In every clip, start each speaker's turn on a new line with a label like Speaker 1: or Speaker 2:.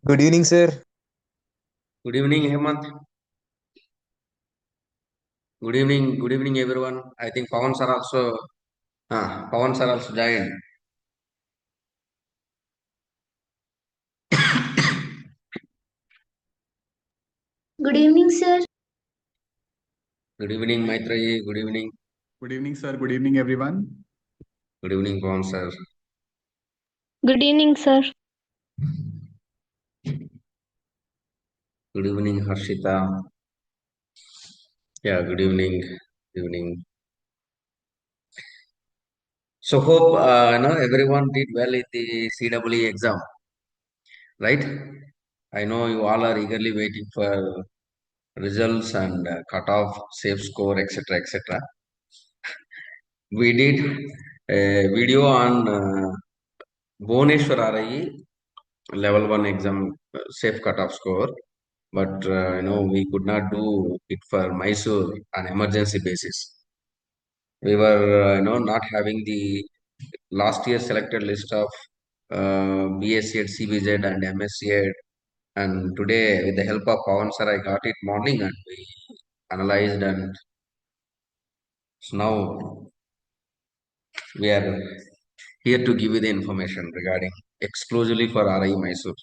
Speaker 1: Good evening, sir.
Speaker 2: Good evening, Hemant. Good evening, everyone. I think Pawan sir also joined.
Speaker 3: Good evening, sir.
Speaker 2: Good evening, Maitraji. Good evening.
Speaker 4: Good evening, sir. Good evening, everyone.
Speaker 2: Good evening, Pawan sir.
Speaker 3: Good evening, sir.
Speaker 2: Good evening, Harshita. Yeah, good evening. Good evening. So hope everyone did well in the CEE exam, right? I know you all are eagerly waiting for results and cutoff, safe score, etc., etc. We did a video on Bhubaneswar RIE level 1 exam safe cutoff score, but we could not do it for Mysore on emergency basis. We were not having the last year selected list of B.Sc.Ed CBZ and MSc.Ed, and today with the help of Pawan sir I got it morning and we analyzed, and so now we are here to give you the information regarding exclusively for RIE Mysore.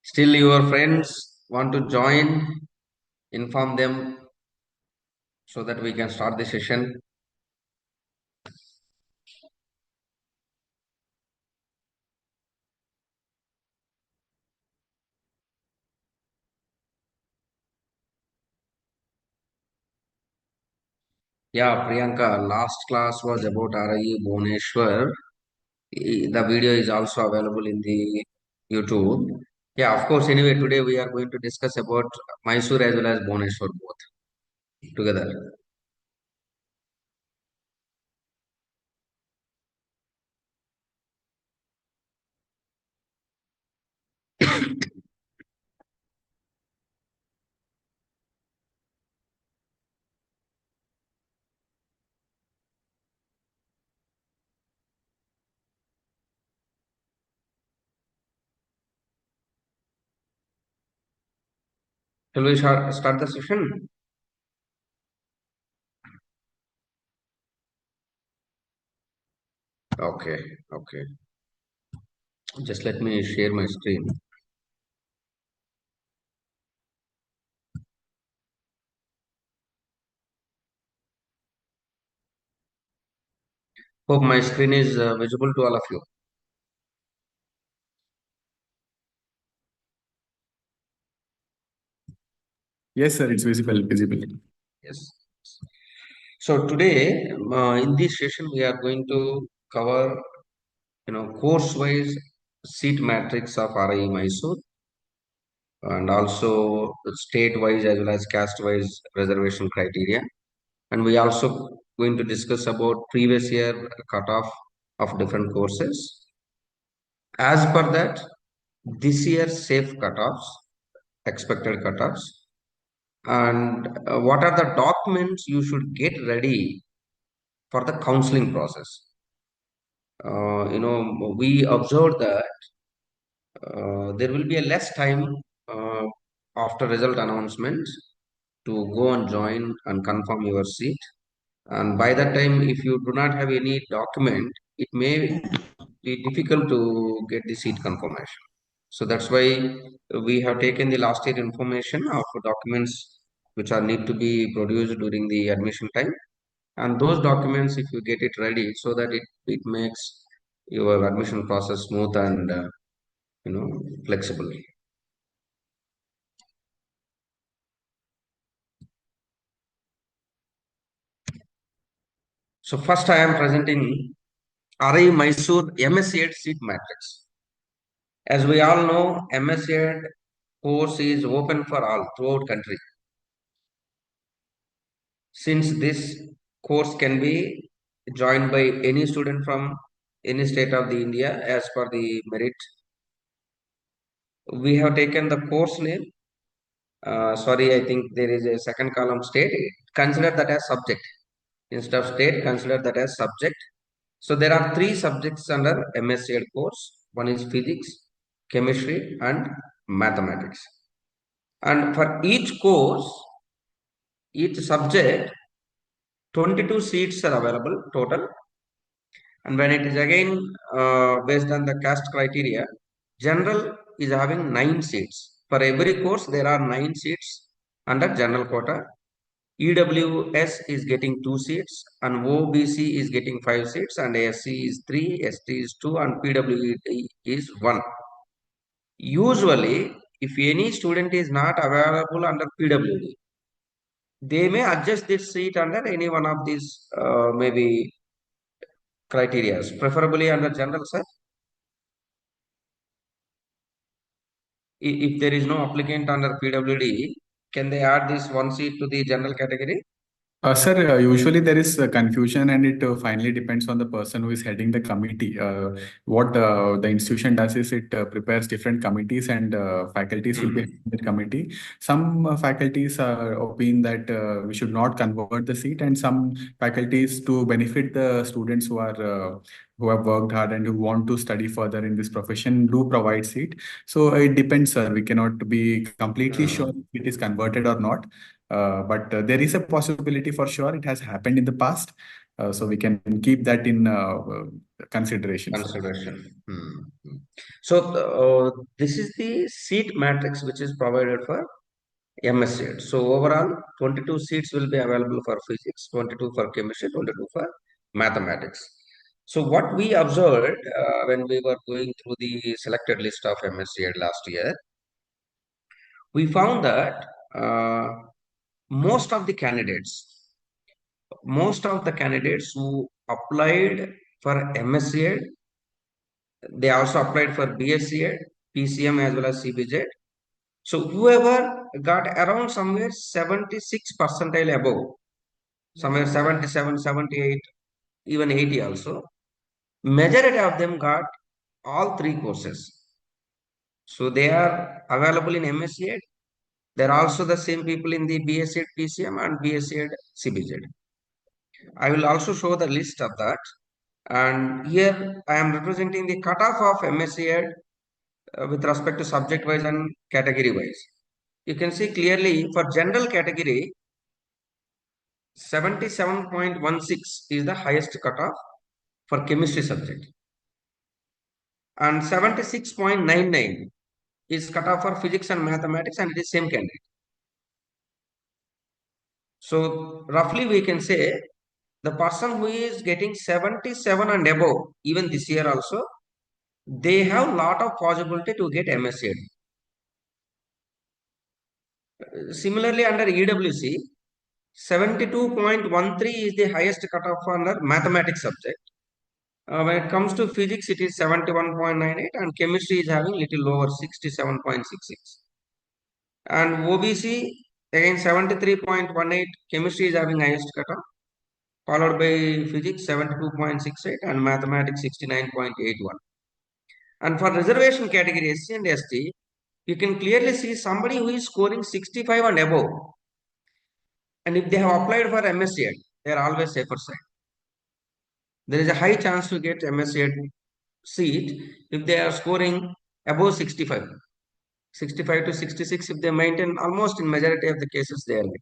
Speaker 2: Still your friends want to join, inform them so that we can start the session. Yeah, Priyanka, last class was about RIE Bhubaneswar. The video is also available in the YouTube. Yeah, of course. Anyway, today we are going to discuss about Mysore as well as Bhubaneswar both together. Shall we start the session? Okay, okay. Just let me share my screen. Hope my screen is visible to all of you.
Speaker 4: Yes, sir. It's visible.
Speaker 2: Yes. So today, in this session, we are going to cover, course-wise seat matrix of RIE Mysore, and also state-wise as well as caste-wise reservation criteria. And we also going to discuss about previous year cutoff of different courses. As per that, this year safe cutoffs, expected cutoffs, and what are the documents you should get ready for the counseling process. We observed that there will be a less time uh, after result announcement to go and join and confirm your seat. And by that time, if you do not have any document, it may be difficult to get the seat confirmation. So that's why we have taken the last year information of documents which are need to be produced during the admission time. And those documents, if you get it ready, so that it makes your admission process smooth and flexible. So first I am presenting RI Mysore MSc.Ed seat matrix. As we all know, MSc.Ed course is open for all throughout country. Since this course can be joined by any student from any state of the India as per the merit, we have taken the course name. Sorry, I think there is a second column state. Consider that as subject. Instead of state, consider that as subject. So there are three subjects under MSc.Ed course. One is physics, chemistry, and mathematics. And for each course, each subject, 22 seats are available total. And when it is again based on the caste criteria, general is having 9 seats. For every course, there are 9 seats under general quota. EWS is getting 2 seats, and OBC is getting 5 seats, and SC is 3, ST is 2, and PWD is 1. Usually, if any student is not available under PWD, they may adjust this seat under any one of these maybe criteria, preferably under general, sir. If there is no applicant under PWD, can they add this 1 seat to the general category?
Speaker 4: Sir, usually there is confusion, and it finally depends on the person who is heading the committee. What the institution does is it prepares different committees, and faculties will be in the committee. Some faculties opine that we should not convert the seat, and some faculties, to benefit the students who have worked hard and who want to study further in this profession, do provide seat. So it depends, sir. We cannot be completely sure if it is converted or not. But there is a possibility for sure. It has happened in the past. So we can keep that in consideration.
Speaker 2: So this is the seat matrix which is provided for MSc.Ed. So overall, 22 seats will be available for physics, 22 for chemistry, 22 for mathematics. So what we observed when we were going through the selected list of MSc.Ed last year, we found that most of the candidates who applied for MSc.Ed, they also applied for B.Sc.Ed, PCM as well as CBZ. So whoever got around somewhere 76 percentile above, somewhere 77, 78, even 80 also, majority of them got all 3 courses. So they are available in MSc.Ed. There are also the same people in the B.Sc.Ed PCM and B.Sc.Ed CBZ. I will also show the list of that. And here I am representing the cutoff of MSc.Ed with respect to subject wise and category wise. You can see clearly for general category, 77.16 is the highest cutoff for chemistry subject. And 76.99 is cutoff for physics and mathematics, and it is same candidate. So roughly we can say the person who is getting 77 and above, even this year also, they have lot of possibility to get MSc.Ed. Similarly, under EWC, 72.13 is the highest cutoff under mathematics subject. When it comes to physics, it is 71.98, and chemistry is having little lower, 67.66. And OBC, again 73.18, chemistry is having highest cutoff, followed by physics 72.68 and mathematics 69.81. And for reservation category SC and ST, you can clearly see somebody who is scoring 65 and above. And if they have applied for MSc.Ed, they are always safer side. There is a high chance to get MSc.Ed seat if they are scoring above 65. 65 to 66, if they maintain, almost in majority of the cases they are getting.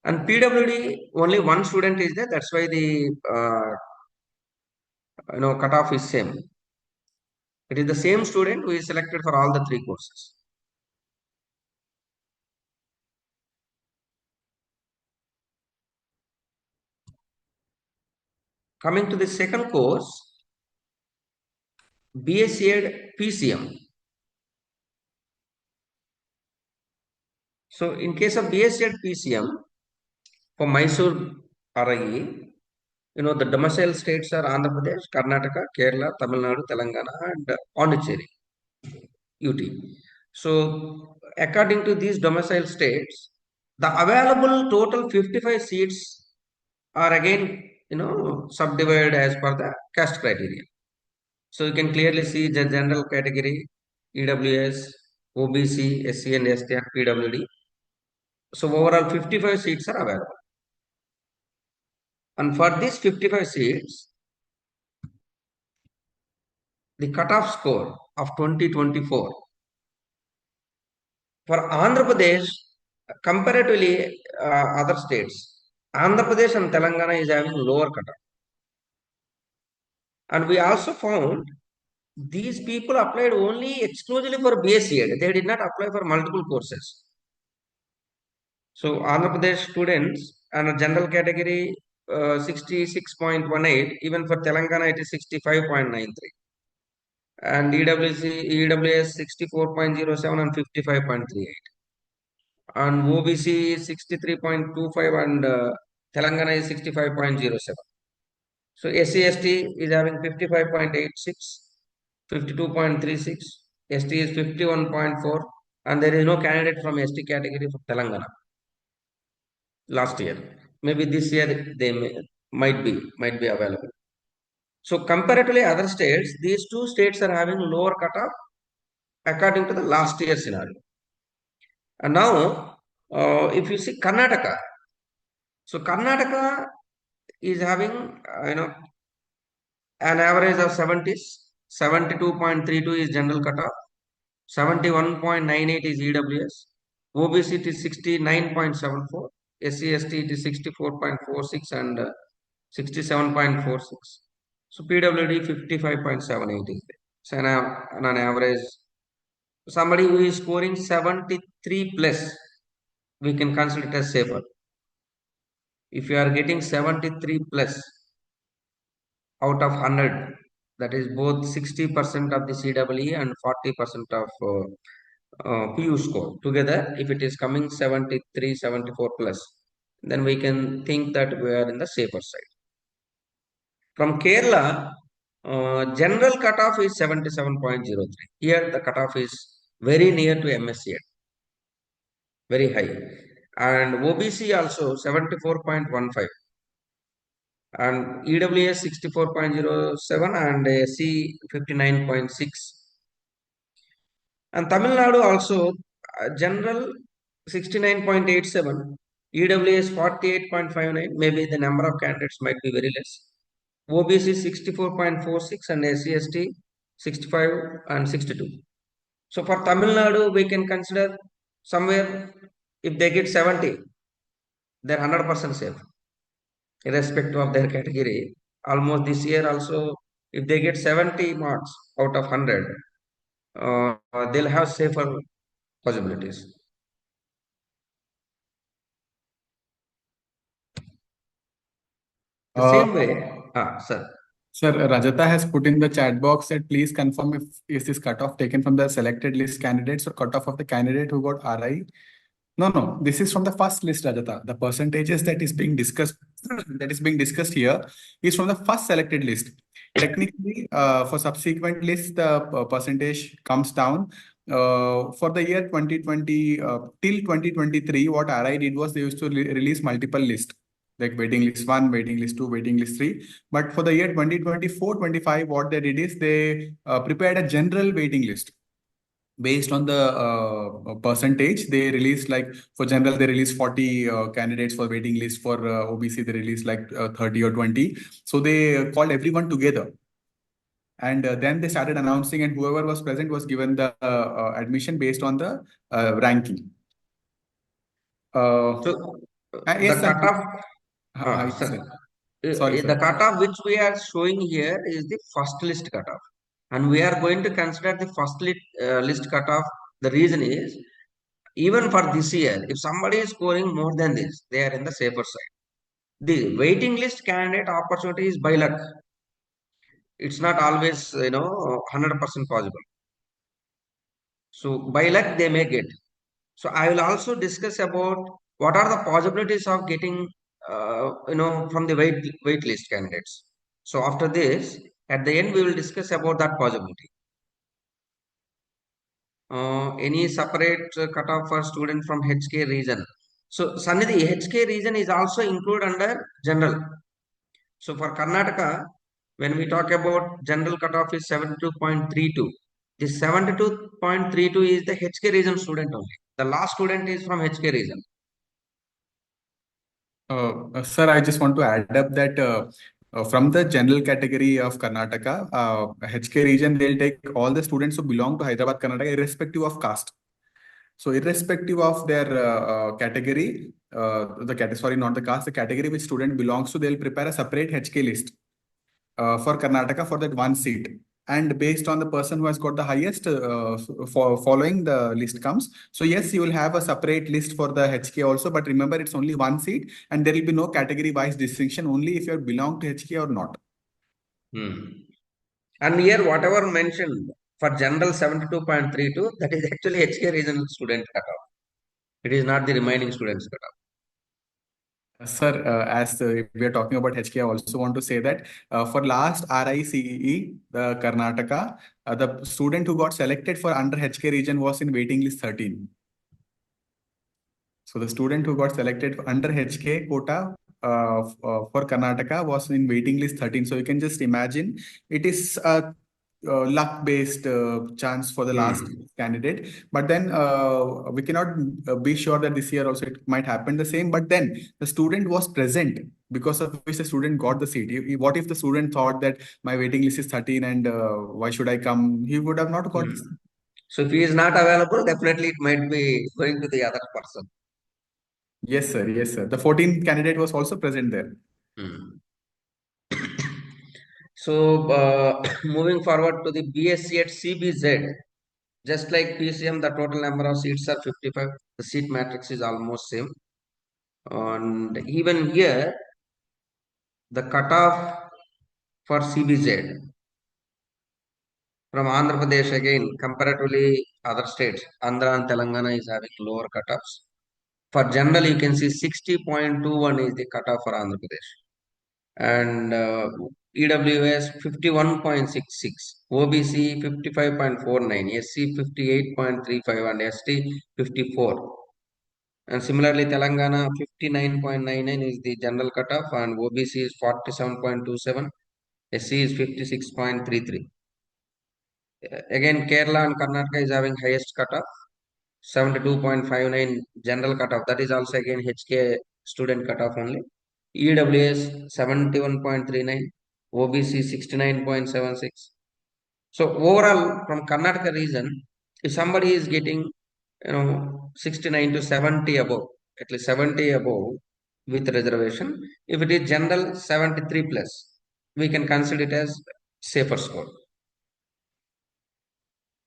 Speaker 2: And PWD, only one student is there. That's why the cutoff is same. It is the same student who is selected for all the 3 courses. Coming to the second course, B.Sc.Ed PCM. So in case of B.Sc.Ed PCM, for Mysore RIE, the domicile states are Andhra Pradesh, Karnataka, Kerala, Tamil Nadu, Telangana, and Pondicherry, UT. So according to these domicile states, the available total 55 seats are again, subdivided as per the caste criteria. So you can clearly see the general category, EWS, OBC, SC and ST and PWD. So overall 55 seats are available. And for these 55 seats, the cutoff score of 2024 for Andhra Pradesh, comparatively other states, Andhra Pradesh and Telangana is having lower cutoff. And we also found these people applied only exclusively for B.Sc.Ed. They did not apply for multiple courses. So Andhra Pradesh students and a general category 66.18, even for Telangana it is 65.93, and EWS 64.07 and 55.38, and OBC is 63.25 and Telangana is 65.07. So SC/ST is having 55.86, 52.36, ST is 51.4, and there is no candidate from ST category for Telangana last year. Maybe this year they might be available. So comparatively other states, these two states are having lower cutoff according to the last year scenario. And now, if you see Karnataka, so Karnataka is having an average of 70s, 72.32 is general cutoff, 71.98 is EWS, OBC it is 69.74, SC/ST it is 64.46 and 67.46. So PWD 55.78 is there. So on an average, somebody who is scoring 73 plus, we can consider it as safer. If you are getting 73 plus out of 100, that is both 60% of the CEE and 40% of PU score together. If it is coming 73, 74 plus, then we can think that we are in the safer side. From Kerala, general cutoff is 77.03. Here the cutoff is very near to MSc.Ed, very high. And OBC also 74.15. And EWS 64.07 and SC 59.6. And Tamil Nadu also general 69.87, EWS 48.59. Maybe the number of candidates might be very less. OBC 64.46 and SC/ST 65 and 62. So for Tamil Nadu, we can consider somewhere if they get 70, they're 100% safe, irrespective of their category. Almost this year also, if they get 70 marks out of 100, they'll have safer possibilities. The same way, sir.
Speaker 4: Sir, Rajata has put in the chat box that please confirm if is this cutoff taken from the selected list candidates or cutoff of the candidate who got RI. No, this is from the first list, Rajata. The percentages that is being discussed here is from the first selected list. Technically, for subsequent lists, the percentage comes down. For the year 2020 till 2023, what RI did was they used to release multiple lists, like waiting list 1, waiting list 2, waiting list 3. But for the year 2024-25, what they did is they prepared a general waiting list. Based on the percentage, they released, like for general, they released 40 candidates for waiting list. For OBC, they released like 30 or 20. So they called everyone together. And then they started announcing, and whoever was present was given the admission based on the ranking.
Speaker 2: So
Speaker 4: Yes,
Speaker 2: the cutoff,
Speaker 4: sorry,
Speaker 2: the cutoff which we are showing here is the first list cutoff, and we are going to consider the first list cutoff. The reason is, even for this year, if somebody is scoring more than this, they are in the safer side. The waiting list candidate opportunity is by luck. It's not always 100% possible. So by luck they may get. So I will also discuss about what are the possibilities of getting from the wait list candidates. So after this, at the end we will discuss about that possibility. Any separate cutoff for student from HK region. So Sannidhi, HK region is also included under general. So for Karnataka, when we talk about general cutoff is 72.32. This 72.32 is the HK region student only. The last student is from HK region.
Speaker 4: Sir, I just want to add up that From the general category of Karnataka, HK region, they'll take all the students who belong to Hyderabad, Karnataka, irrespective of caste. So irrespective of their category, sorry, not the caste, the category which student belongs to, they'll prepare a separate HK list for Karnataka for that one seat. And based on the person who has got the highest, following the list comes. So yes, you will have a separate list for the HK also, but remember it's only one seat and there will be no category-wise distinction, only if you belong to HK or not.
Speaker 2: And here, whatever mentioned for general 72.32, that is actually HK regional student cutoff. It is not the remaining students cutoff.
Speaker 4: Sir, as we are talking about HK, I also want to say that for last RICEE, the Karnataka, the student who got selected for under HK region was in waiting list 13. So the student who got selected under HK quota for Karnataka was in waiting list 13. So you can just imagine it is a luck-based chance for the last candidate. But then we cannot be sure that this year also it might happen the same. But then the student was present because of which the student got the seat. What if the student thought that my waiting list is 13 and why should I come? He would have not got this.
Speaker 2: So if he is not available, definitely it might be going to the other person.
Speaker 4: Yes, sir. Yes, sir. The 14th candidate was also present there.
Speaker 2: So moving forward to the B.Sc.Ed CBZ, just like PCM, the total number of seats are 55. The seat matrix is almost same. And even here, the cutoff for CBZ from Andhra Pradesh, again, comparatively other states, Andhra and Telangana is having lower cutoffs. For general, you can see 60.21 is the cutoff for Andhra Pradesh. And EWS 51.66, OBC 55.49, SC 58.35, and ST 54. And similarly, Telangana 59.99 is the general cutoff, and OBC is 47.27, SC is 56.33. Again, Kerala and Karnataka is having highest cutoff, 72.59 general cutoff. That is also again HK student cutoff only. EWS 71.39, OBC 69.76. So overall, from Karnataka region, if somebody is getting 69 to 70 above, at least 70 above with reservation, if it is general 73 plus, we can consider it as safer score.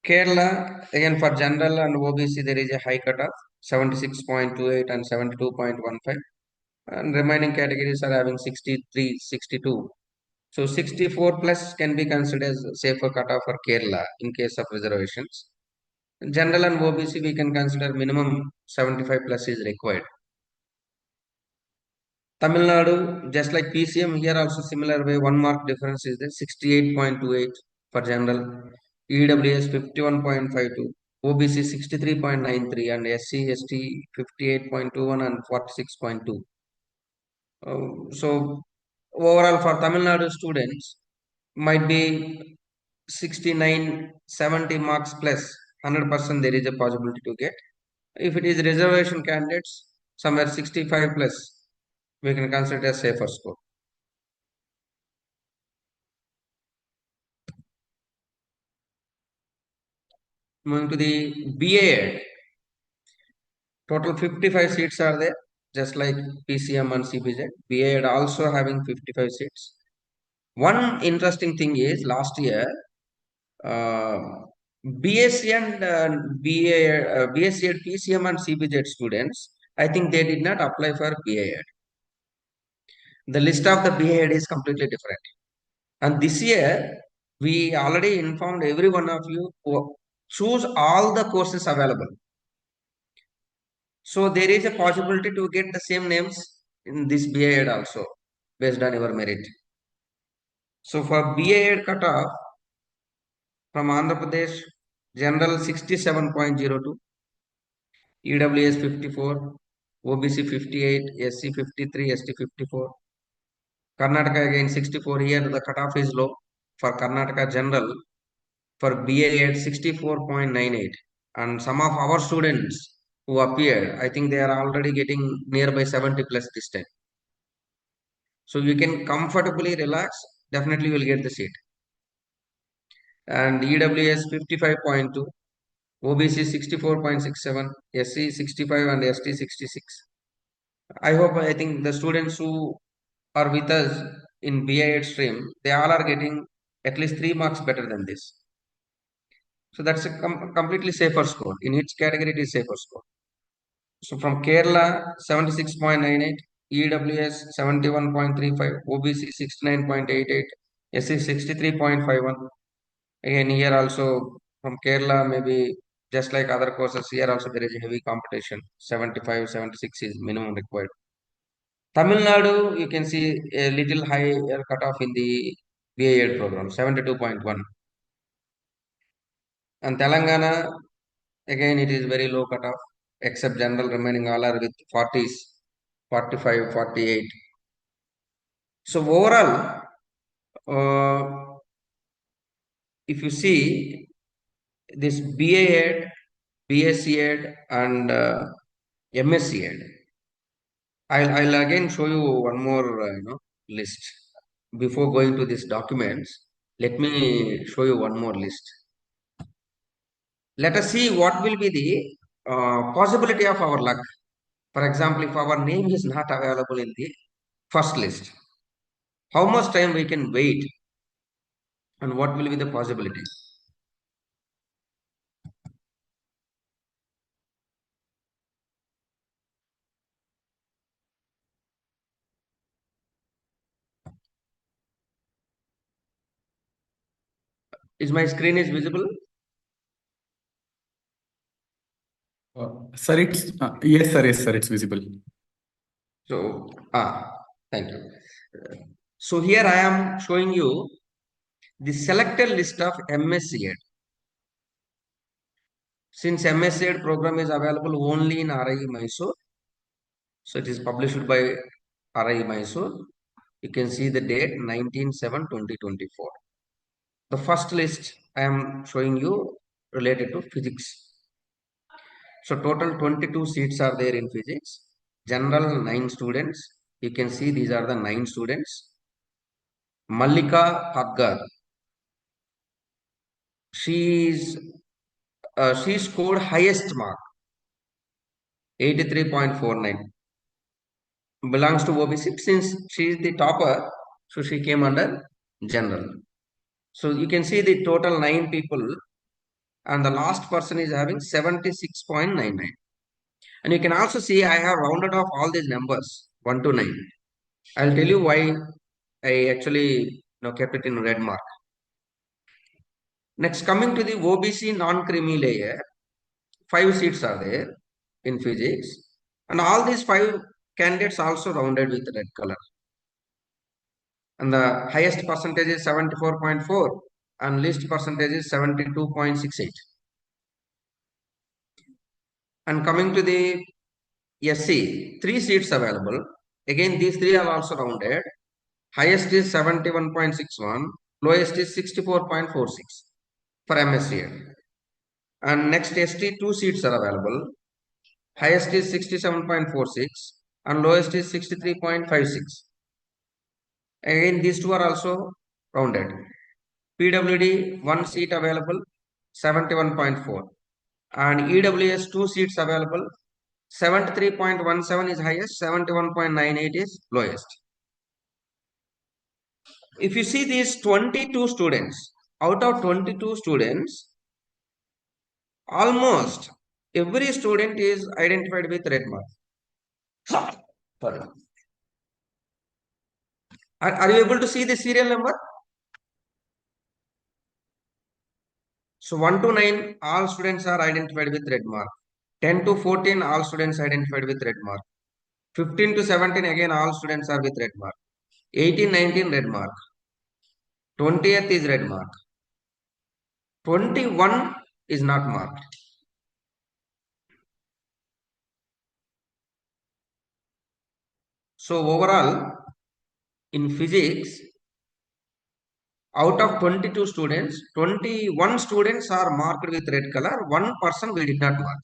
Speaker 2: Kerala, again for general and OBC, there is a high cutoff, 76.28 and 72.15. And remaining categories are having 63, 62. So 64 plus can be considered as safer cutoff for Kerala in case of reservations. General and OBC, we can consider minimum 75 plus is required. Tamil Nadu, just like PCM, here also similar way, 1 mark difference is there, 68.28 for general, EWS 51.52, OBC 63.93, and SC, ST 58.21 and 46.2. So overall for Tamil Nadu students might be 69, 70 marks plus 100% there is a possibility to get. If it is reservation candidates, somewhere 65 plus, we can consider a safer score. Moving to the B.Ed, total 55 seats are there, just like PCM and CBZ. B.Ed also having 55 seats. One interesting thing is last year, B.Sc and B.Sc.Ed PCM and CBZ students, I think they did not apply for B.Ed. The list of the B.Ed is completely different. And this year, we already informed every one of you to choose all the courses available. So there is a possibility to get the same names in this B.Ed also, based on your merit. So for B.Ed cutoff from Andhra Pradesh, general 67.02, EWS 54, OBC 58, SC 53, ST 54. Karnataka again 64. Here the cutoff is low. For Karnataka general, for BA at 64.98. And some of our students who appeared, I think they are already getting nearby 70 plus this time. So you can comfortably relax. Definitely you will get the seat. And EWS 55.2, OBC 64.67, SC 65 and ST 66. I think the students who are with us in B.Sc.Ed stream, they all are getting at least 3 marks better than this. So that's a completely safer score. In each category, it is safer score. So from Kerala, 76.98, EWS 71.35, OBC 69.88, SC 63.51. Again, here also from Kerala, maybe just like other courses, here also there is a heavy competition. 75, 76 is minimum required. Tamil Nadu, you can see a little higher cutoff in the B.Ed program, 72.1. And Telangana, again, it is very low cutoff, except general remaining all are with 40s, 45, 48. So overall, if you see this B.Ed, B.Sc.Ed and MSc.Ed, I'll again show you one more list. Before going to these documents, let me show you one more list. Let us see what will be the possibility of our luck. For example, if our name is not available in the first list, how much time we can wait and what will be the possibility? Is my screen is visible?
Speaker 4: Sir, yes, sir, it's visible.
Speaker 2: So, thank you. So here I am showing you the selected list of MSc.Ed. Since MSc.Ed program is available only in RIE Mysuru, so it is published by RIE Mysuru. You can see the date 19/7/2024. The first list I am showing you related to physics. So total 22 seats are there in physics. General 9 students. You can see these are the 9 students. Mallika Haggar. She scored highest mark 83.49. Belongs to OBC. Since she is the topper, so she came under general. So you can see the total 9 people and the last person is having 76.99. And you can also see I have rounded off all these numbers 1 to 9. I'll tell you why I actually kept it in red mark. Next, coming to the OBC non-creamy layer, 5 seats are there in physics, and all these 5 candidates also rounded with red color. And the highest percentage is 74.4 and least percentage is 72.68. And coming to the SC, 3 seats available. Again, these 3 are also rounded. Highest is 71.61, lowest is 64.46 for MSc. And next ST, 2 seats are available. Highest is 67.46 and lowest is 63.56. Again, these 2 are also rounded. PWD, 1 seat available, 71.4. And EWS, 2 seats available, 73.17 is highest, 71.98 is lowest. If you see these 22 students, out of 22 students, almost every student is identified with red mark. Sorry. Are you able to see the serial number? So 1 to 9, all students are identified with red mark. 10 to 14, all students identified with red mark. 15 to 17, again, all students are with red mark. 18, 19, red mark. 20th is red mark. 21 is not marked. So overall, in physics, out of 22 students, 21 students are marked with red color. 1 person we did not mark.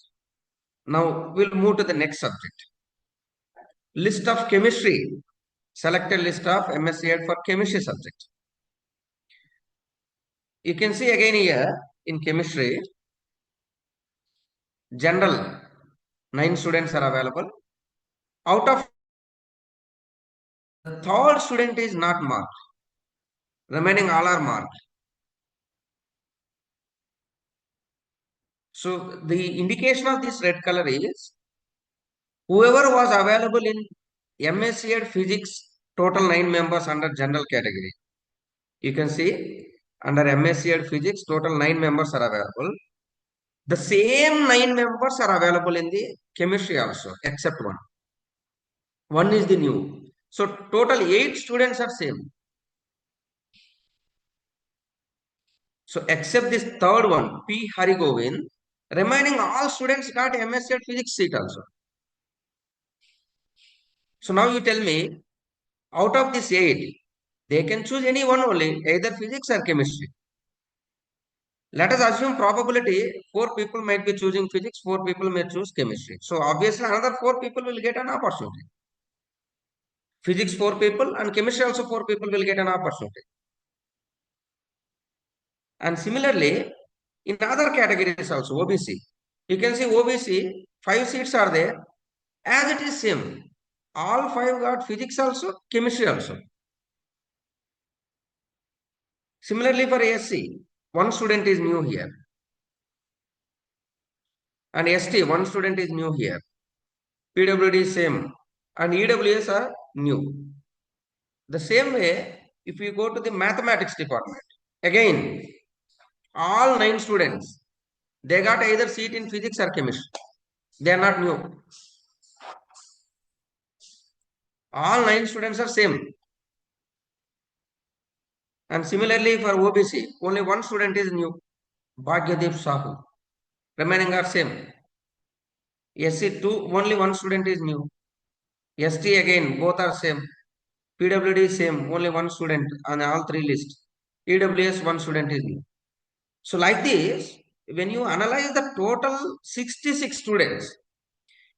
Speaker 2: Now we'll move to the next subject. List of chemistry. selected list of MSc.Ed for chemistry subject. You can see again here in chemistry, general 9 students are available. Out of the third student is not marked. Remaining all are marked. So the indication of this red color is whoever was available in MSc.Ed Physics, total 9 members under general category. You can see under MSc.Ed Physics, total 9 members are available. The same 9 members are available in the chemistry also, except one. One is the new. So total 8 students are same. So except this third one, P. Harigovind, remaining all students got MSc.Ed Physics seat also. So now you tell me, out of this 8, they can choose any one only, either physics or chemistry. Let us assume probability 4 people might be choosing physics, 4 people may choose chemistry. So obviously another 4 people will get an opportunity. Physics 4 people and chemistry also 4 people will get an opportunity. And similarly, in other categories also, OBC, you can see OBC, 5 seats are there, as it is same. All 5 got physics also, chemistry also. Similarly for SC, 1 student is new here. And ST, 1 student is new here. PWD is same. And EWS are new. The same way, if you go to the mathematics department, again, all 9 students, they got either seat in physics or chemistry. They are not new. All 9 students are same. And similarly for OBC, only 1 student is new, Bhagyadeep Sahu. Remaining are same. SC2, only 1 student is new. ST again, both are same. PWD is same, only 1 student on all 3 lists. EWS, 1 student is new. So like this, when you analyze the total 66 students,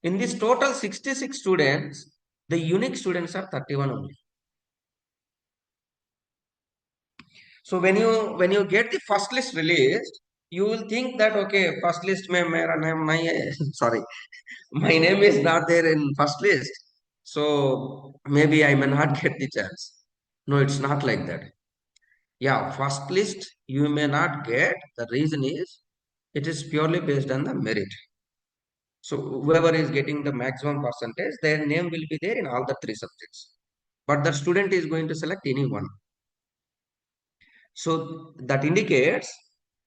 Speaker 2: in this total 66 students, the unique students are 31 only. So when you get the first list released, you will think that okay, first list mein mera name nahi hai. Sorry, my name is not there in first list. So maybe I may not get the chance. No, it's not like that. Yeah, first list you may not get. The reason is it is purely based on the merit. So whoever is getting the maximum percentage, their name will be there in all the 3 subjects. But the student is going to select any one. So that indicates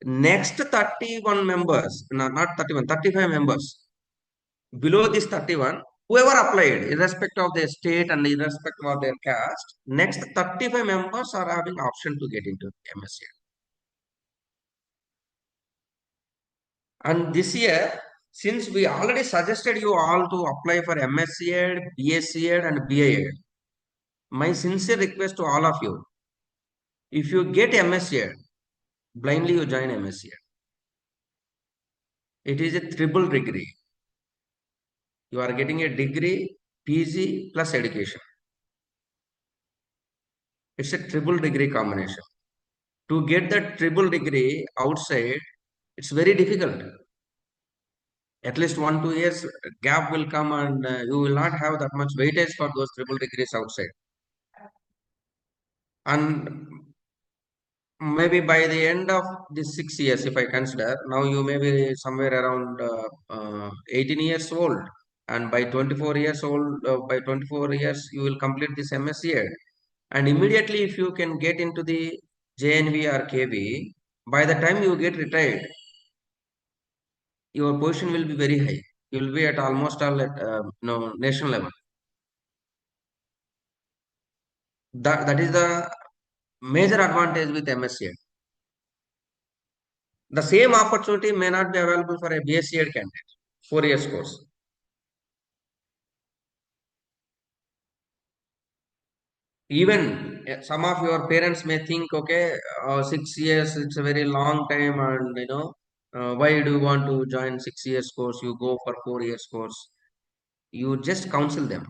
Speaker 2: next 31 members, not 31, 35 members. Below this 31, whoever applied, irrespective of their state and irrespective of their caste, next 35 members are having option to get into MSc. And this year, since we already suggested you all to apply for MSc.Ed, B.Sc.Ed and B.Ed, my sincere request to all of you, if you get MSc.Ed, blindly you join MSc.Ed. It is a triple degree. You are getting a degree, PG plus education. It's a triple degree combination. To get that triple degree outside, it's very difficult. At least 1-2 years gap will come and you will not have that much weightage for those triple degrees outside. And maybe by the end of these 6 years, if I consider, now you may be somewhere around 18 years old. And by 24 years old, by 24 years, you will complete this MSc.Ed. And immediately, if you can get into the JNV or KV, by the time you get retired, your position will be very high. You will be at almost all at national level. That is the major advantage with MSc.Ed. The same opportunity may not be available for a B.Sc.Ed candidate, 4 years course. Even some of your parents may think, okay, 6 years, it's a very long time, and why do you want to join 6 years course? You go for 4 years course. You just counsel them.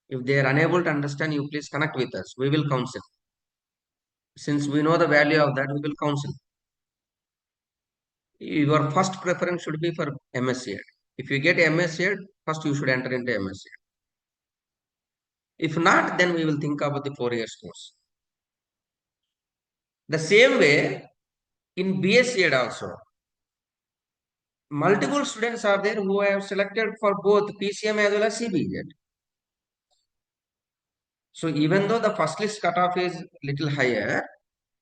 Speaker 2: If they are unable to understand, you please connect with us. We will counsel. Since we know the value of that, we will counsel. Your first preference should be for MSc.Ed. If you get MSc.Ed, first you should enter into MSc.Ed. If not, then we will think about the 4 years course. The same way in B.Sc.Ed also, multiple students are there who have selected for both PCM as well as CBZ. So even though the first list cutoff is little higher,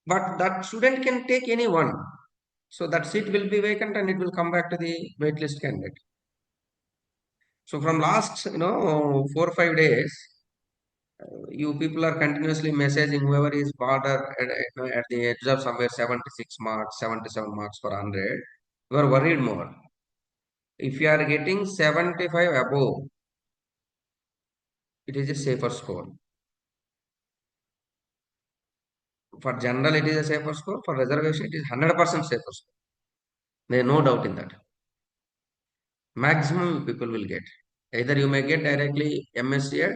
Speaker 2: but that student can take any one. So that seat will be vacant and it will come back to the waitlist candidate. So from last 4 or 5 days, you people are continuously messaging whoever is border at the edge of somewhere 76 marks, 77 marks per 100. You are worried more. If you are getting 75 above, it is a safer score. For general, it is a safer score. For reservation, it is 100% safer score. There is no doubt in that. Maximum people will get. Either you may get directly MSc.Ed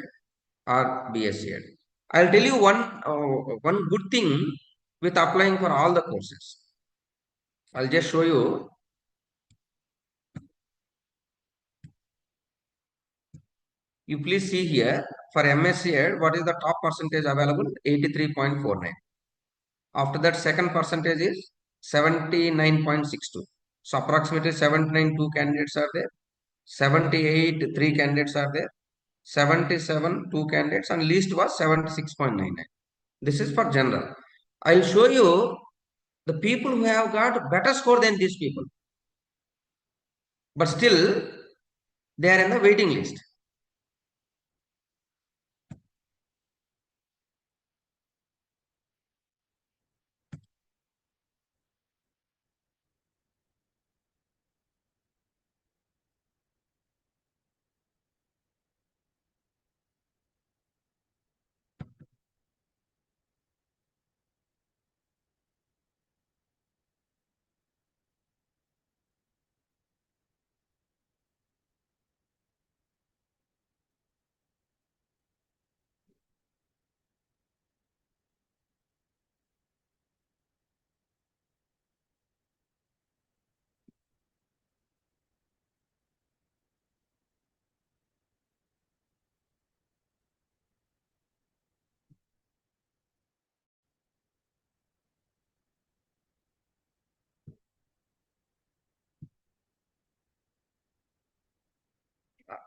Speaker 2: or B.Sc.Ed. I'll tell you one good thing with applying for all the courses. I'll just show you. You please see here for MSc.Ed, what is the top percentage available? 83.49. After that, second percentage is 79.62. So approximately 79 candidates are there. 78 3 candidates are there. 77 2 candidates, and least was 76.99. This is for general. I'll show you the people who have got better score than these people, but still they are in the waiting list.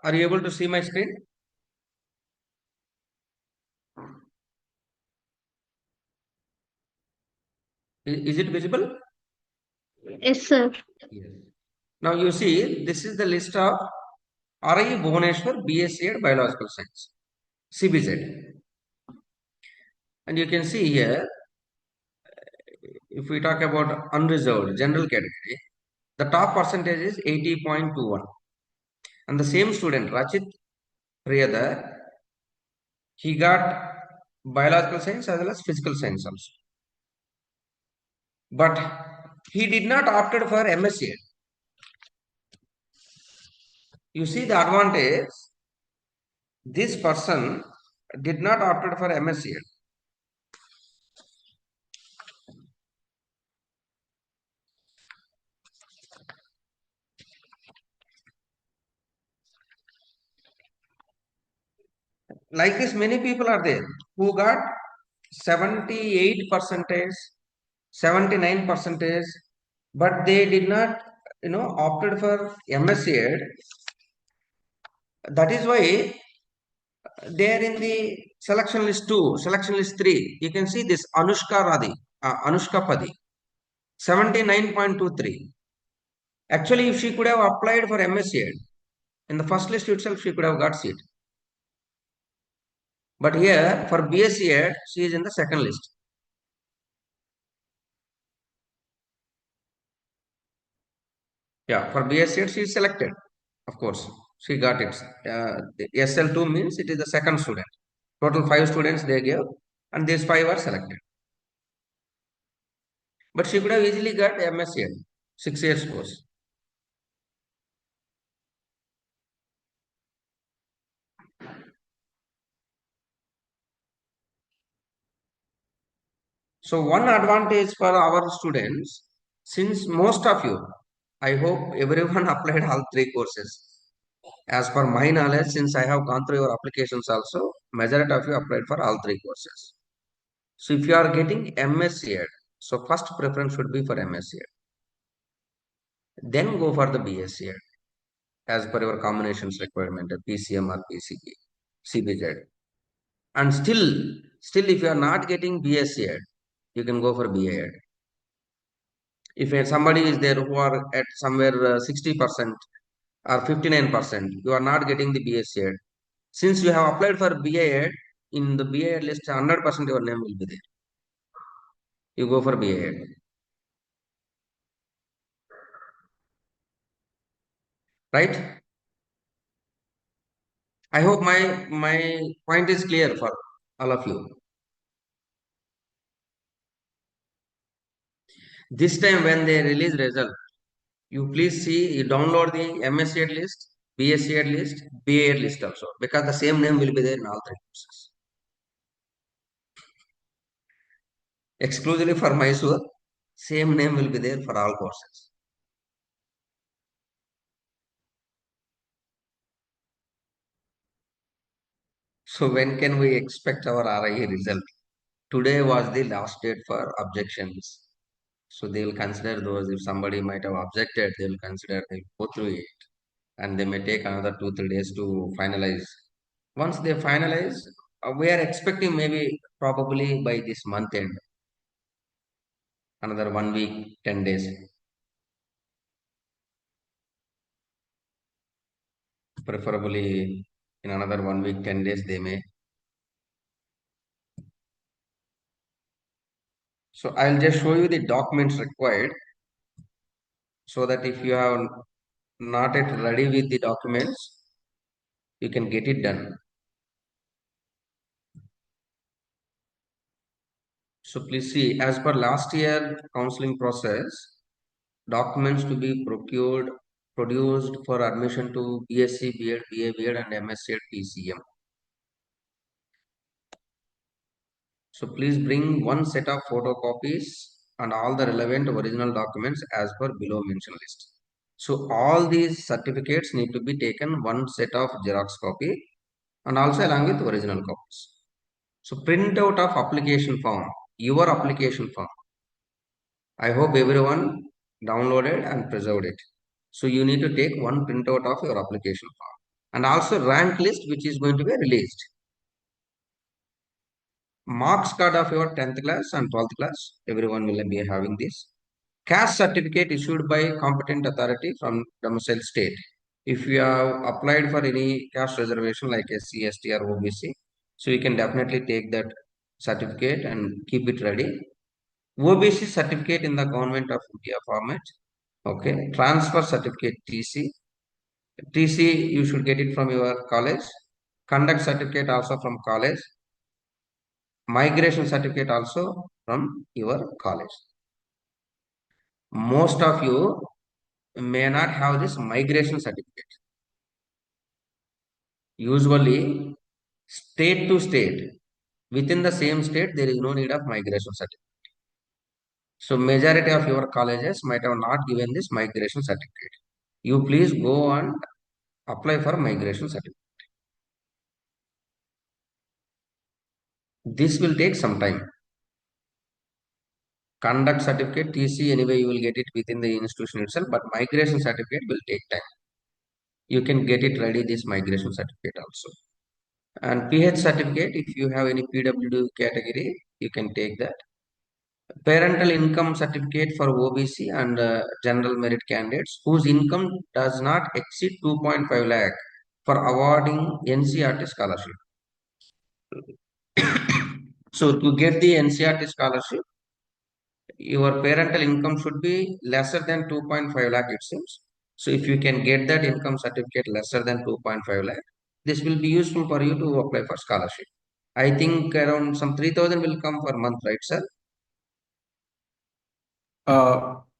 Speaker 2: Are you able to see my screen? Is it visible?
Speaker 3: Yes, sir.
Speaker 2: Yes. Now you see, this is the list of RIE Bhubaneswar B.Sc.Ed Biological Science, CBZ. And you can see here, if we talk about unreserved general category, the top percentage is 80.21. And the same student, Rachit Priyadar, he got biological science as well as physical science also. But he did not opted for MSc.Ed. You see the advantage, this person did not opted for MSc.Ed. Like this, many people are there who got 78 percentage, 79 percentage, but they did not, opted for MSc.Ed. That is why they are in the selection list 2, selection list 3. You can see this Anushka Padi, 79.23. Actually, if she could have applied for MSc.Ed, in the first list itself, she could have got seat. But here, for B.Sc.Ed, she is in the second list. Yeah, for B.Sc.Ed, she is selected. Of course, she got it. The SL2 means it is the second student. Total 5 students they gave, and these 5 are selected. But she could have easily got MSc.Ed, 6 years course. So one advantage for our students, since most of you, I hope everyone applied all three courses. As per my knowledge, since I have gone through your applications also, majority of you applied for all three courses. So if you are getting MSc.Ed, so first preference should be for MSc.Ed. Then go for the B.Sc.Ed as per your combinations requirement, PCM or PCB, CBZ. And still if you are not getting B.Sc.Ed, you can go for BA.Ed. If somebody is there who are at somewhere 60% or 59%, you are not getting the B.Sc.Ed. Since you have applied for BA.Ed, in the BA.Ed list, 100% your name will be there. You go for BA.Ed. Right? I hope my point is clear for all of you. This time when they release result, you please see, you download the MSc.Ed list, B.Sc.Ed list, BA.Ed list also, because the same name will be there in all three courses. Exclusively for Mysore, same name will be there for all courses. So when can we expect our RIE result? Today was the last date for objections. So they will consider those. If somebody might have objected, they will consider, they will go through it, and they may take another 2-3 days to finalize. Once they finalize, we are expecting maybe probably by this month end, another 1 week, 10 days. Preferably in another 1 week, 10 days, they may. So I'll just show you the documents required so that if you have not yet ready with the documents, you can get it done. So please see, as per last year counseling process, documents to be procured, produced for admission to B.Sc, B.Ed, B.A, B.Ed and MSc.Ed PCM. So please bring one set of photocopies and all the relevant original documents as per below mentioned list. So all these certificates need to be taken one set of Xerox copy and also along with original copies. So print out of application form, your application form. I hope everyone downloaded and preserved it. So you need to take one printout of your application form and also rank list which is going to be released. Marks card of your 10th class and 12th class, everyone will be having this. Caste certificate issued by competent authority from domicile state. If you have applied for any caste reservation like SC, ST or OBC, so you can definitely take that certificate and keep it ready. OBC certificate in the Government of India format. Okay. Transfer certificate TC. TC you should get it from your college. Conduct certificate also from college. Migration certificate also from your college. Most of you may not have this migration certificate. Usually, state to state, within the same state, there is no need of migration certificate. So, majority of your colleges might have not given this migration certificate. You please go and apply for migration certificate. This will take some time. Conduct certificate, TC, anyway, you will get it within the institution itself, but migration certificate will take time. You can get it ready, this migration certificate also. And PH certificate, if you have any PWD category, you can take that. Parental income certificate for OBC and general merit candidates whose income does not exceed 2.5 lakh for awarding NCERT scholarship. So to get the NCERT scholarship, your parental income should be lesser than 2.5 lakh, it seems. So if you can get that income certificate lesser than 2.5 lakh, this will be useful for you to apply for scholarship. I think around some 3,000 will come per month, right, sir?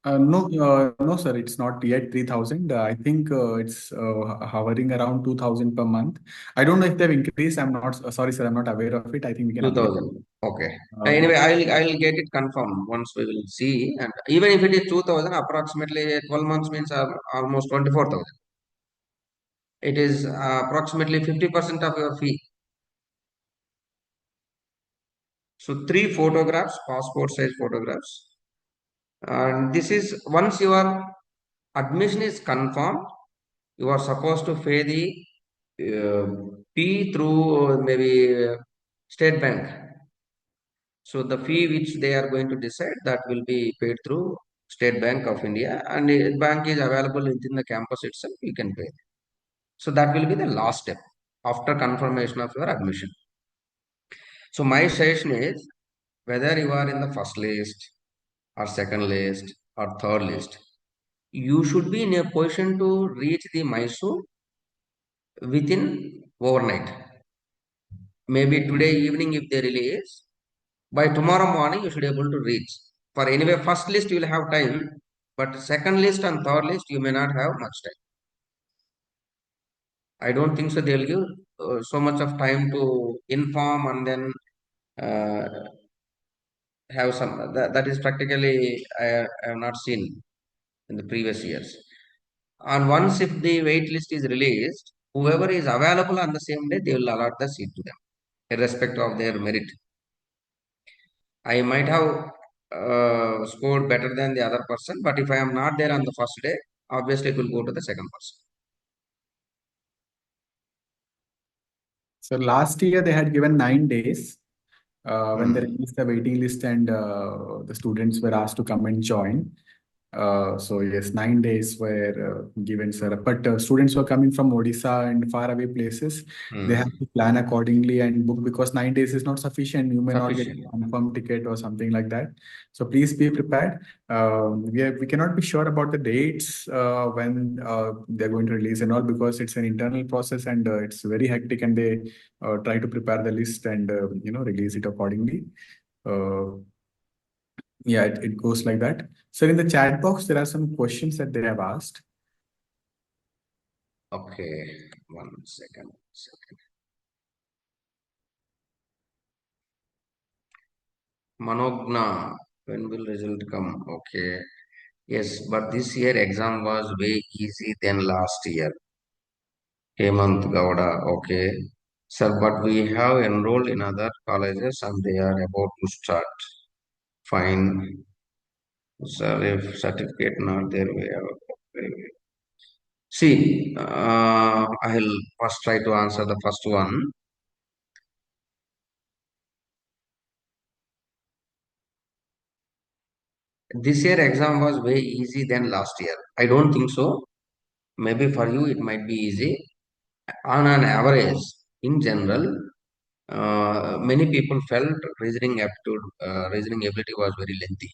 Speaker 4: No, sir, it's not yet 3,000. I think it's hovering around 2,000 per month. I don't know if they've increased. I'm not sorry, sir. I'm not aware of it. I think we can update.
Speaker 2: 2000. Okay.
Speaker 4: But
Speaker 2: Anyway, I'll get it confirmed once we will see. And even if it is 2000, approximately 12 months means almost 24,000. It is approximately 50% of your fee. So 3 photographs, passport size photographs. And this is once your admission is confirmed, you are supposed to pay the fee through maybe State Bank. So the fee which they are going to decide, that will be paid through State Bank of India, and the bank is available within the campus itself. You can pay. So that will be the last step after confirmation of your admission. So my suggestion is, whether you are in the first list or second list or third list, you should be in a position to reach the Mysore within overnight. Maybe today evening if they release, by tomorrow morning you should be able to reach. For anyway, first list you will have time, but second list and third list you may not have much time. I don't think so. They'll give so much of time to inform and then uh, have some. That is practically I have not seen in the previous years. And once if the wait list is released, whoever is available on the same day, they will allot the seat to them, irrespective of their merit. I might have scored better than the other person, but if I am not there on the first day, obviously it will go to the second person.
Speaker 4: so last year they had given 9 days when they
Speaker 2: Hmm.
Speaker 4: released the waiting list and the students were asked to come and join. So yes, 9 days were given, sir. But students were coming from Odisha and far away places. They have
Speaker 2: Hmm.
Speaker 4: to plan accordingly and book because 9 days is not sufficient. You may not get
Speaker 2: Sufficient.
Speaker 4: a confirmed ticket or something like that. So please be prepared. We cannot be sure about the dates when they're going to release and all because it's an internal process and it's very hectic and they try to prepare the list and release it accordingly. Uh, yeah, it goes like that. So in the chat box, there are some questions that they have asked.
Speaker 2: Okay, one second. Manogna, when will result come? Okay. Yes, but this year exam was way easy than last year. Hemant Gowda, okay. Sir, but we have enrolled in other colleges and they are about to start. Fine. Sir, if certificate not there, we have. See, I'll first try to answer the first one. This year exam was way easy than last year. I don't think so. Maybe for you it might be easy. On an average, in general, many people felt reasoning aptitude, reasoning ability was very lengthy.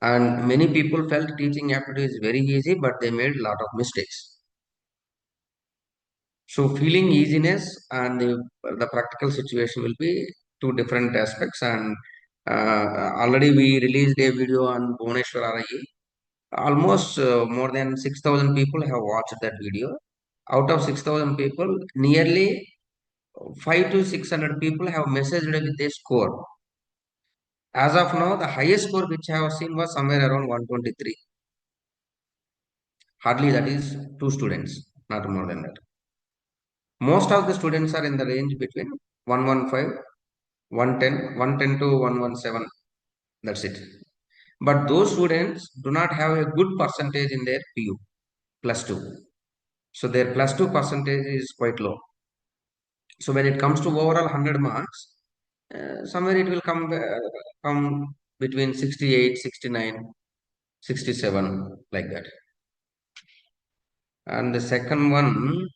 Speaker 2: And many people felt teaching aptitude is very easy, but they made a lot of mistakes. So feeling easiness and the practical situation will be two different aspects. And already we released a video on Bhubaneswar RIE. Almost more than 6,000 people have watched that video. Out of 6,000 people, nearly 5 to 600 people have messaged with a score. As of now, the highest score which I have seen was somewhere around 123. Hardly that is two students, not more than that. Most of the students are in the range between 115, 110, 110 to 117. That's it. But those students do not have a good percentage in their PU, plus 2. So their plus 2 percentage is quite low. So when it comes to overall 100 marks, somewhere it will come between 68, 69, 67, like that. And the second one,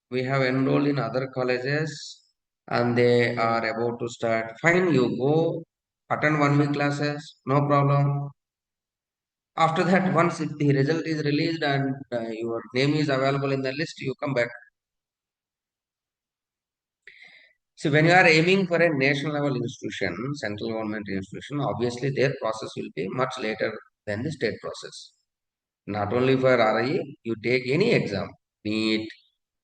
Speaker 2: we have enrolled in other colleges and they are about to start. Fine, you go attend 1 week classes, no problem. After that, once if the result is released and your name is available in the list, you come back. So when you are aiming for a national level institution, central government institution, obviously their process will be much later than the state process. Not only for RIE, you take any exam, NEET,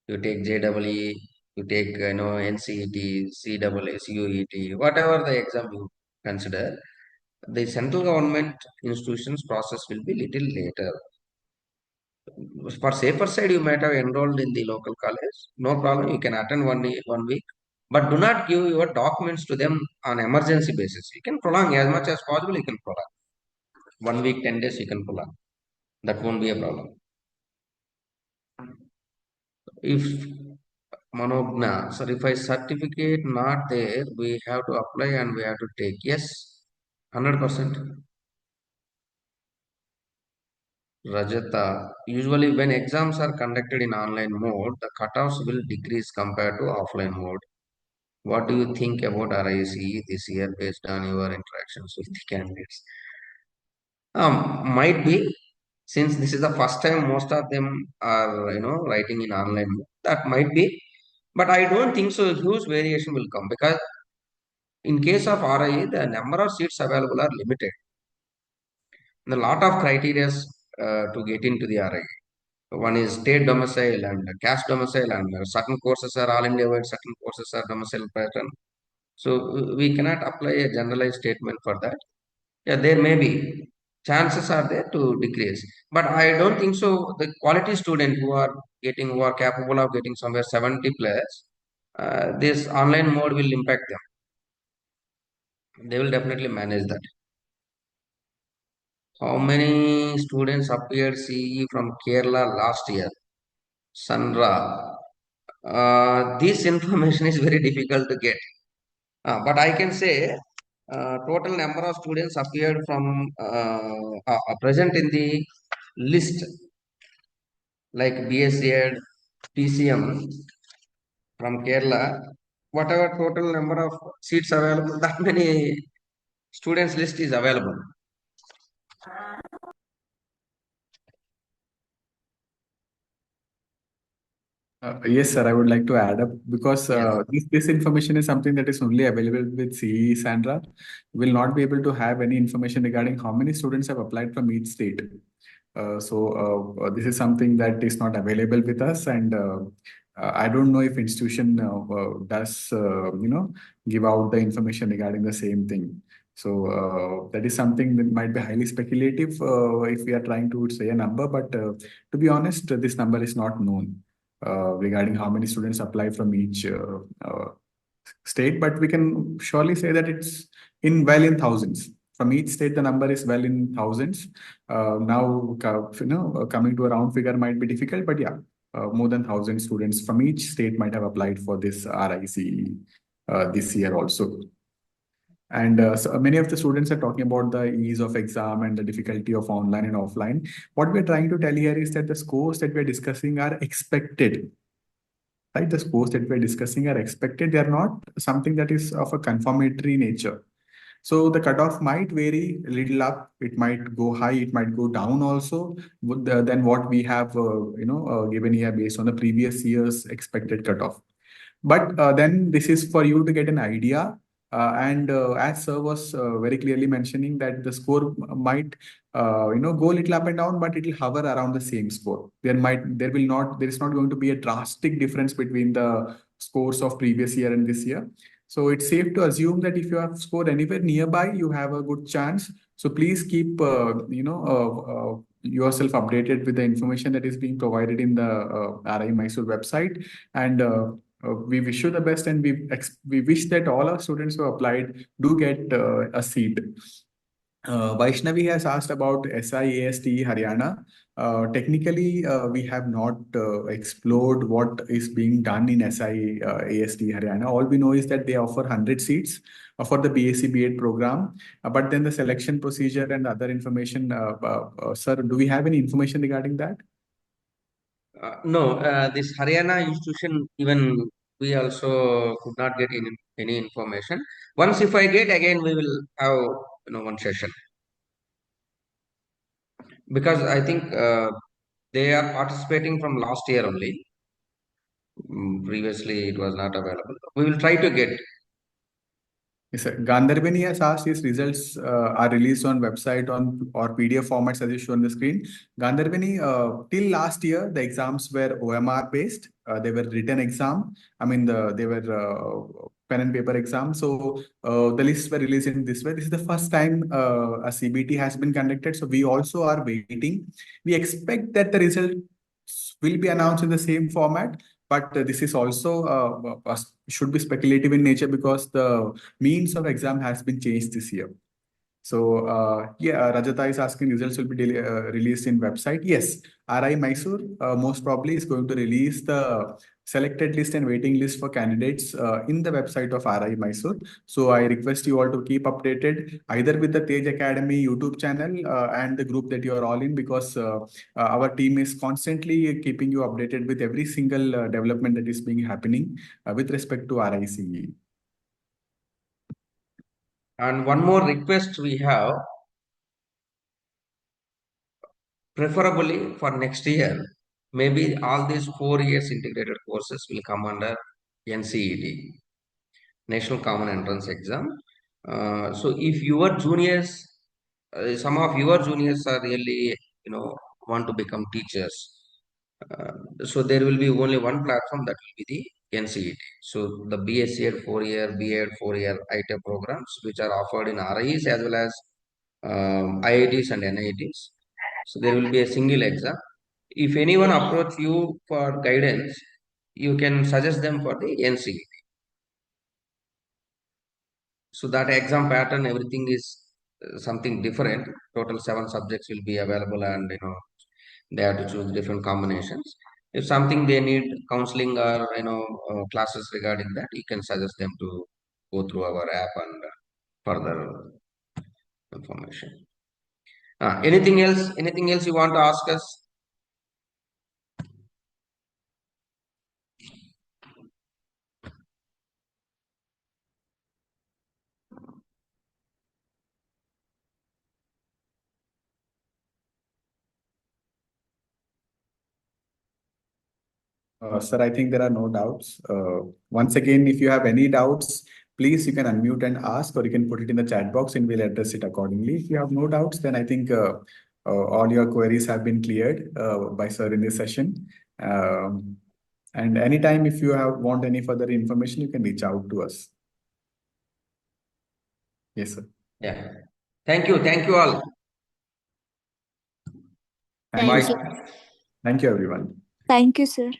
Speaker 2: you take JEE, you take NCET, CEE, CUET, whatever the exam you consider, the central government institutions process will be little later. For safer side, you might have enrolled in the local college. No problem, you can attend 1 week, but do not give your documents to them on emergency basis. You can prolong as much as possible. You can prolong 1 week, 10 days. You can prolong. That won't be a problem. If Manogna, so if I certificate not there, we have to apply and we have to take. Yes, 100%. Rajata, usually when exams are conducted in online mode, the cutoffs will decrease compared to offline mode. What do you think about RICE this year based on your interactions with the candidates? Might be, since this is the first time most of them are writing in online mode. That might be, but I don't think so. Huge variation will come because in case of RIE, the number of seats available are limited. The lot of criteria to get into the RIE. One is state domicile and caste domicile, and certain courses are all India wide, certain courses are domicile pattern. So we cannot apply a generalized statement for that. Yeah, there may be chances are there to decrease, but I don't think so. The quality student who are capable of getting somewhere 70 plus, this online mode will impact them. They will definitely manage that. How many students appeared CE from Kerala last year? Sandra, this information is very difficult to get. But I can say total number of students appeared from present in the list like B.Sc.Ed PCM from Kerala. Whatever total number of seats available, that many students list is available.
Speaker 4: Yes, sir. I would like to add up because
Speaker 2: Yes.
Speaker 4: this information is something that is only available with CE, Sandra. Will not be able to have any information regarding how many students have applied from each state. This is something that is not available with us, and I don't know if institution does give out the information regarding the same thing. So that is something that might be highly speculative if we are trying to say a number, but to be honest, this number is not known regarding how many students apply from each state, but we can surely say that it's in thousands. From each state, the number is well in thousands. Coming to a round figure might be difficult, but yeah, more than 1,000 students from each state might have applied for this RICE this year also. And so many of the students are talking about the ease of exam and the difficulty of online and offline. What we're trying to tell here is that the scores that we're discussing are expected, right? The scores that we're discussing are expected. They are not something that is of a confirmatory nature. So the cutoff might vary a little up. It might go high. It might go down also than what we have, given here based on the previous year's expected cutoff. But then this is for you to get an idea. And as Sir was very clearly mentioning that the score might, go a little up and down, but it will hover around the same score. There is not going to be a drastic difference between the scores of previous year and this year. So it's safe to assume that if you have scored anywhere nearby, you have a good chance. So please keep, yourself updated with the information that is being provided in the RI Mysore website. And we wish you the best, and we wish that all our students who applied do get a seat. Vaishnavi has asked about SIASTE Haryana. Technically, we have not explored what is being done in SIASTE Haryana. All we know is that they offer 100 seats for the B.Sc.Ed program. But then the selection procedure and other information, sir, do we have any information regarding that?
Speaker 2: No, this Haryana institution, even we also could not get any information. Once if I get again, we will have one session because I think they are participating from last year only. Previously, it was not available. We will try to get.
Speaker 4: Yes, sir. Gandharvini has asked his results are released on website on or PDF formats as you show on the screen. Gandharvini, till last year, the exams were OMR based. They were written exam. I mean, they were pen and paper exams. So the lists were released in this way. This is the first time a CBT has been conducted. So we also are waiting. We expect that the results will be announced in the same format. But this is also should be speculative in nature because the means of exam has been changed this year. So Rajata is asking results will be released in website. Yes, RI Mysore most probably is going to release the selected list and waiting list for candidates in the website of RI Mysore. So I request you all to keep updated either with the Tej Academy YouTube channel and the group that you are all in, because our team is constantly keeping you updated with every single development that is being happening with respect to RICE.
Speaker 2: And one more request we have, preferably for next year, maybe all these 4 years integrated courses will come under NCED, National Common Entrance Exam. So if your juniors, some of your juniors are really, want to become teachers, so there will be only one platform, that will be the NCET. So the B.Sc.Ed 4-year, B.Ed 4-year ITEP programs, which are offered in RIEs as well as IITs and NITs. So there will be a single exam. If anyone approach you for guidance, you can suggest them for the NCET. So that exam pattern, everything is something different. Total 7 subjects will be available, and they have to choose different combinations. If something they need counseling or classes regarding that, you can suggest them to go through our app and further information. Anything else? Anything else you want to ask us?
Speaker 4: Sir, I think there are no doubts. Once again, if you have any doubts, please you can unmute and ask, or you can put it in the chat box and we'll address it accordingly. If you have no doubts, then I think all your queries have been cleared by sir in this session. And anytime if you want any further information, you can reach out to us. Yes, sir.
Speaker 2: Yeah. Thank you. Thank you all.
Speaker 3: Thank
Speaker 2: Bye.
Speaker 3: you.
Speaker 4: Thank you, everyone.
Speaker 1: Thank you, sir.